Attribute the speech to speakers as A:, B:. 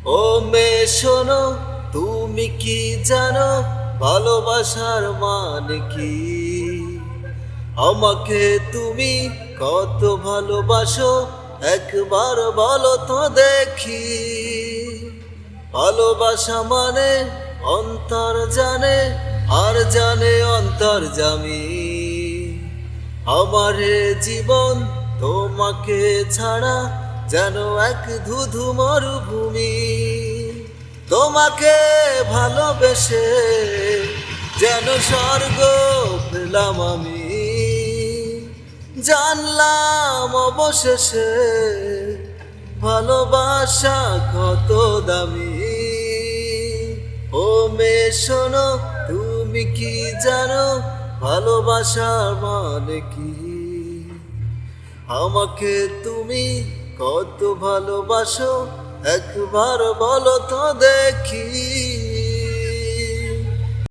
A: ও মেয়ে শোনো, তুমি কি জানো ভালোবাসার মানে কি? আমাকে তুমি কত ভালোবাসো একবার বলো তো দেখি। ভালোবাসা মানে অন্তর জানে, আর জানে অন্তর্যামী। আমারে জীবন তোমাকে ছাড়া যেন এক ধুধু মরুভূমি। তোমাকে ভালোবেসে যেন স্বর্গ পেলাম আমি। জানলাম অবশেষে ভালোবাসা কত দামি। ও মেয়ে শোনো, তুমি কি জানো ভালোবাসার মানে কি? আমাকে তুমি কত ভালোবাসো একবার বলো তো দেখি।